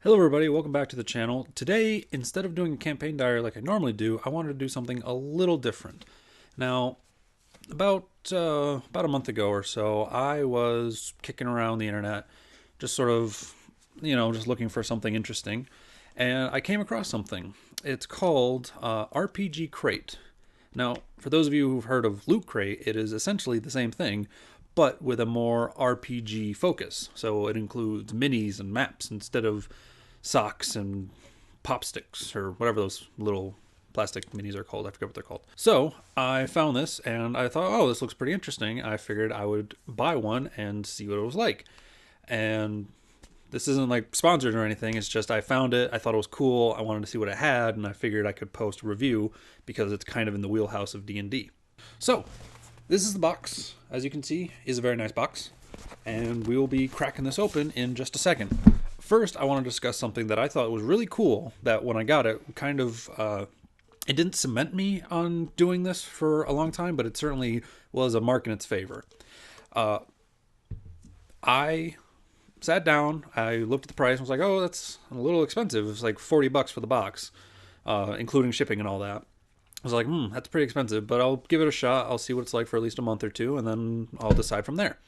Hello everybody, welcome back to the channel. Today, instead of doing a campaign diary like I normally do, I wanted to do something a little different. Now, about a month ago or so, I was kicking around the internet, just sort of, just looking for something interesting, and I came across something. It's called RPG Crate. Now, for those of you who've heard of Loot Crate, it is essentially the same thing, but with a more RPG focus. So it includes minis and maps instead of socks and pop sticks or whatever those little plastic minis are called. I forget what they're called. So I found this and I thought, oh, this looks pretty interesting. I figured I would buy one and see what it was like. And this isn't like sponsored or anything. It's just I found it. I thought it was cool. I wanted to see what it had, and I figured I could post a review because it's kind of in the wheelhouse of D&D. So this is the box. As you can see, is a very nice box, and we will be cracking this open in just a second. First, I want to discuss something that I thought was really cool. That when I got it, kind of it didn't cement me on doing this for a long time, but it certainly was a mark in its favor. I sat down, I looked at the price, and was like, oh, that's a little expensive. It was like $40 for the box, including shipping and all that. I was like, that's pretty expensive, but I'll give it a shot. I'll see what it's like for at least a month or two, and then I'll decide from there.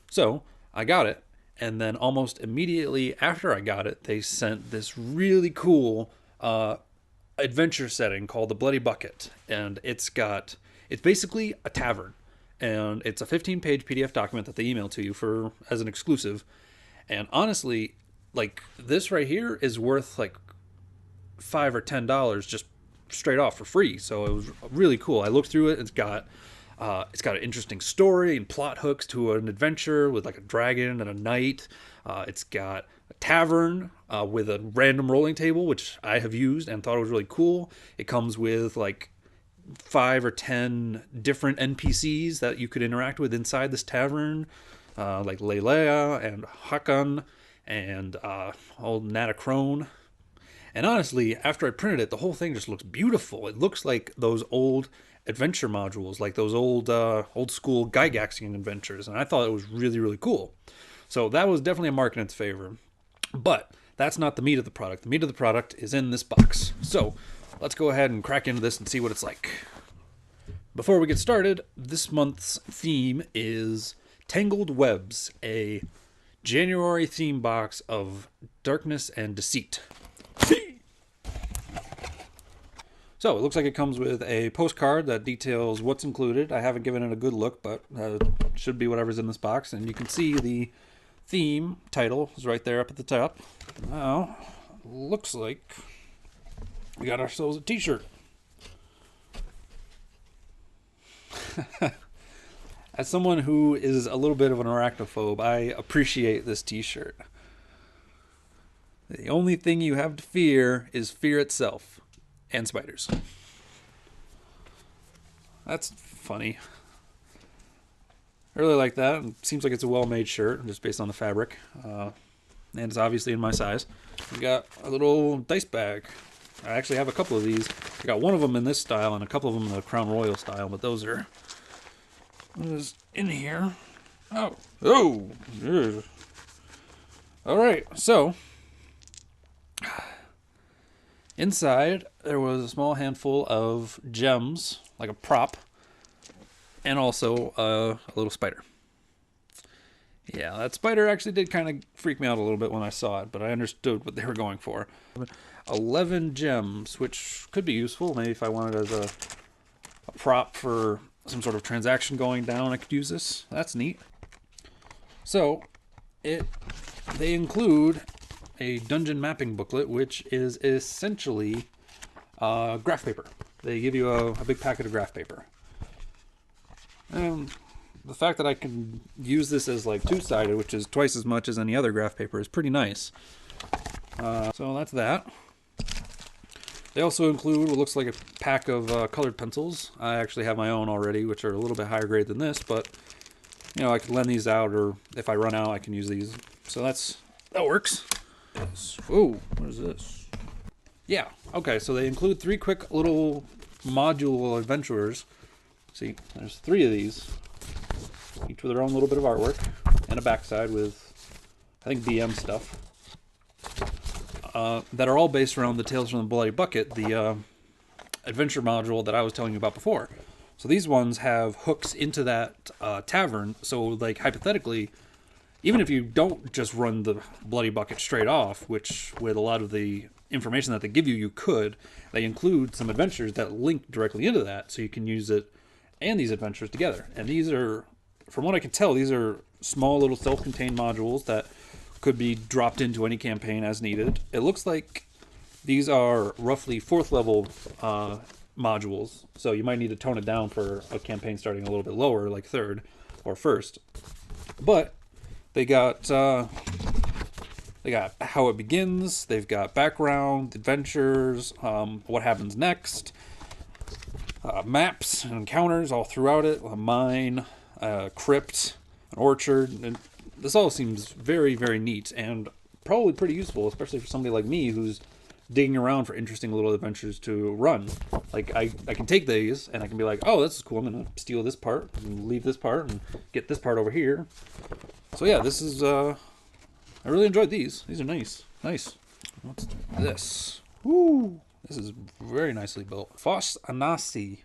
So I got it, and then almost immediately after I got it, they sent this really cool adventure setting called the Bloody Bucket, and it's basically a tavern, and it's a 15-page PDF document that they email to you for as an exclusive. And honestly, like, this right here is worth like $5 or $10 just straight off for free. So it was really cool. I looked through it. It's got an interesting story and plot hooks to an adventure with like a dragon and a knight. It's got a tavern with a random rolling table, which I have used and thought it was really cool. It comes with like 5 or 10 different NPCs that you could interact with inside this tavern, like Leilea and Hakan and old Natacrone. And honestly, after I printed it, the whole thing just looks beautiful. It looks like those old adventure modules, like those old school Gygaxian adventures, and I thought it was really, really cool. So that was definitely a mark in its favor. But that's not the meat of the product. The meat of the product is in this box. So let's go ahead and crack into this and see what it's like. Before we get started, this month's theme is Tangled Webs, a January theme box of darkness and deceit. So it looks like it comes with a postcard that details what's included. I haven't given it a good look, but it should be whatever's in this box. And you can see the theme title is right there up at the top. Now, looks like we got ourselves a t-shirt. As someone who is a little bit of an arachnophobe, I appreciate this t-shirt. The only thing you have to fear is fear itself. And spiders. That's funny. I really like that. It seems like it's a well-made shirt, just based on the fabric. And it's obviously in my size. We got a little dice bag. I actually have a couple of these. I got one of them in this style and a couple of them in the Crown Royal style, but those are... What is in here? Oh! Alright, so... Inside, there was a small handful of gems, like a prop, and also a little spider. Yeah, that spider actually did kind of freak me out a little bit when I saw it, but I understood what they were going for. 11 gems, which could be useful. Maybe if I wanted as a prop for some sort of transaction going down, I could use this. That's neat. So, they include a dungeon mapping booklet, which is essentially graph paper. They give you a big packet of graph paper. And the fact that I can use this as like two-sided, which is twice as much as any other graph paper, is pretty nice. So that's that. They also include what looks like a pack of colored pencils. I actually have my own already, which are a little bit higher grade than this, but I could lend these out, or if I run out, I can use these. So that works. Oh, what is this? Yeah, okay, so they include 3 quick little module adventurers. See, there's 3 of these, each with their own little bit of artwork, and a backside with, I think, DM stuff. that are all based around the Tales from the Bloody Bucket, the adventure module that I was telling you about before. So these ones have hooks into that tavern. So, like, hypothetically, even if you don't just run the Bloody Bucket straight off, which with a lot of the information that they give you, you could, they include some adventures that link directly into that, so you can use it and these adventures together. And these are, from what I can tell, these are small little self-contained modules that could be dropped into any campaign as needed. It looks like these are roughly 4th level modules, so you might need to tone it down for a campaign starting a little bit lower, like 3rd or 1st. But they got how it begins. They've got background, adventures, what happens next, maps and encounters all throughout it. A mine, crypt, an orchard, and this all seems very, very neat and probably pretty useful, especially for somebody like me who's digging around for interesting little adventures to run. Like, I can take these and I can be like, oh, this is cool. I'm gonna steal this part and leave this part and get this part over here. So yeah, this is I really enjoyed these. These are nice. What's this? Woo! This is very nicely built. Fos Anansi,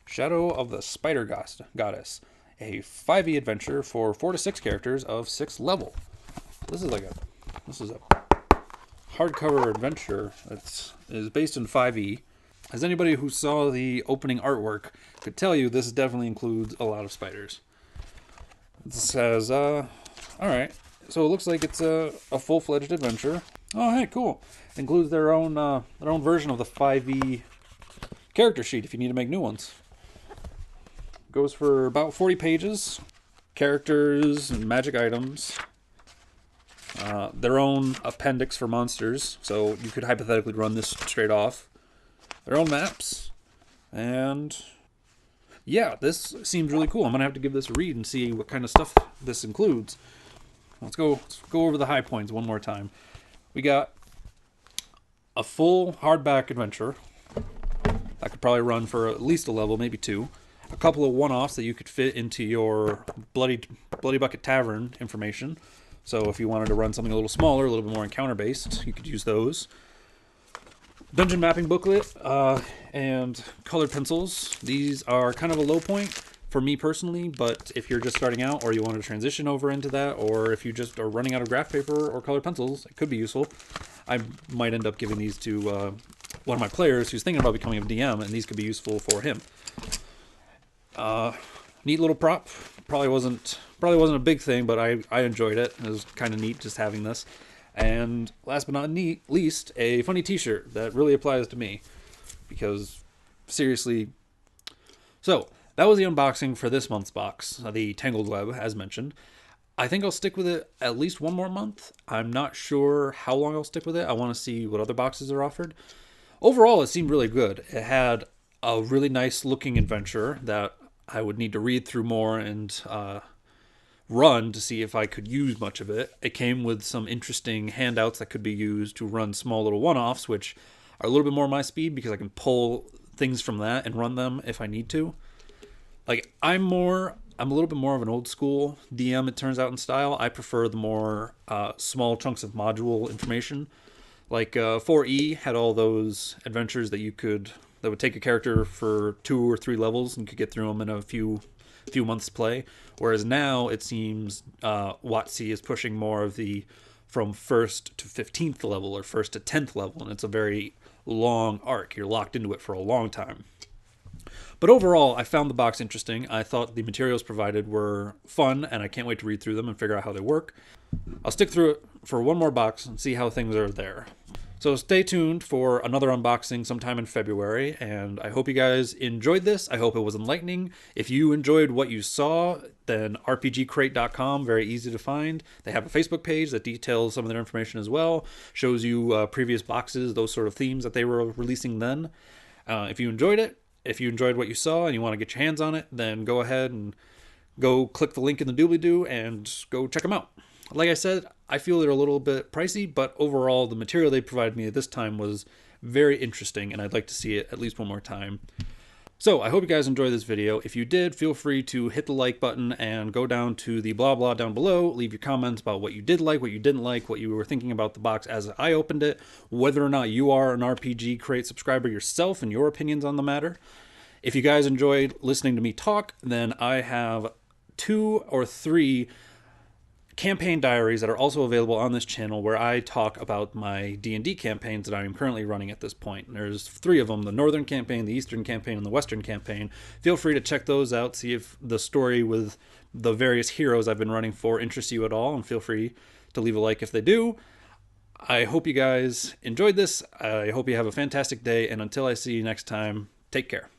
Shadow of the Spider Goddess, a 5e adventure for 4 to 6 characters of 6th level. This is a hardcover adventure that is based in 5e. As anybody who saw the opening artwork could tell you, this definitely includes a lot of spiders. It says, alright, so it looks like it's a full-fledged adventure. Oh, hey, cool. It includes their own version of the 5e character sheet if you need to make new ones. Goes for about 40 pages. Characters and magic items. Their own appendix for monsters, so you could hypothetically run this straight off. Their own maps, and yeah, this seems really cool. I'm gonna have to give this a read and see what kind of stuff this includes. Let's go over the high points one more time. We got a full hardback adventure that could probably run for at least a level, maybe 2. A couple of one-offs that you could fit into your Bloody Bucket Tavern information. So if you wanted to run something a little smaller, a little bit more encounter-based, you could use those. Dungeon mapping booklet and colored pencils. These are kind of a low point for me personally, but if you're just starting out or you want to transition over into that, or if you just are running out of graph paper or colored pencils, it could be useful. I might end up giving these to one of my players who's thinking about becoming a DM, and these could be useful for him. Neat little prop. Probably wasn't a big thing, but I enjoyed it. It was kind of neat just having this. And last but not least, a funny t-shirt that really applies to me. Because, seriously... So, that was the unboxing for this month's box, the Tangled Web, as mentioned. I think I'll stick with it at least one more month. I'm not sure how long I'll stick with it. I want to see what other boxes are offered. Overall, it seemed really good. It had a really nice looking adventure that I would need to read through more and run to see if I could use much of it. It came with some interesting handouts that could be used to run small little one-offs, which are a little bit more my speed because I can pull things from that and run them if I need to. Like, I'm a little bit more of an old school DM, it turns out, in style. I prefer the more small chunks of module information. Like 4E had all those adventures that would take a character for 2 or 3 levels and could get through them in a few months play. Whereas now it seems WotC is pushing more of the from 1st to 15th level or 1st to 10th level, and it's a very long arc. You're locked into it for a long time. But overall, I found the box interesting. I thought the materials provided were fun, and I can't wait to read through them and figure out how they work. I'll stick through it for one more box and see how things are there. So stay tuned for another unboxing sometime in February, and I hope you guys enjoyed this. I hope it was enlightening. If you enjoyed what you saw, then rpgcrate.com, very easy to find. They have a Facebook page that details some of their information as well, shows you previous boxes, those sort of themes that they were releasing then. If you enjoyed it, if you enjoyed what you saw and you want to get your hands on it, then go ahead and go click the link in the doobly-doo and go check them out. Like I said, I feel they're a little bit pricey, but overall the material they provided me at this time was very interesting, and I'd like to see it at least one more time. So I hope you guys enjoyed this video. If you did, feel free to hit the like button and go down to the blah blah down below. Leave your comments about what you did like, what you didn't like, what you were thinking about the box as I opened it, whether or not you are an RPG Crate subscriber yourself and your opinions on the matter. If you guys enjoyed listening to me talk, then I have 2 or 3 campaign diaries that are also available on this channel where I talk about my D&D campaigns that I am currently running at this point. There's 3 of them, the Northern campaign, the Eastern campaign, and the Western campaign. Feel free to check those out, see if the story with the various heroes I've been running for interests you at all, and feel free to leave a like if they do. I hope you guys enjoyed this. I hope you have a fantastic day, and until I see you next time, take care.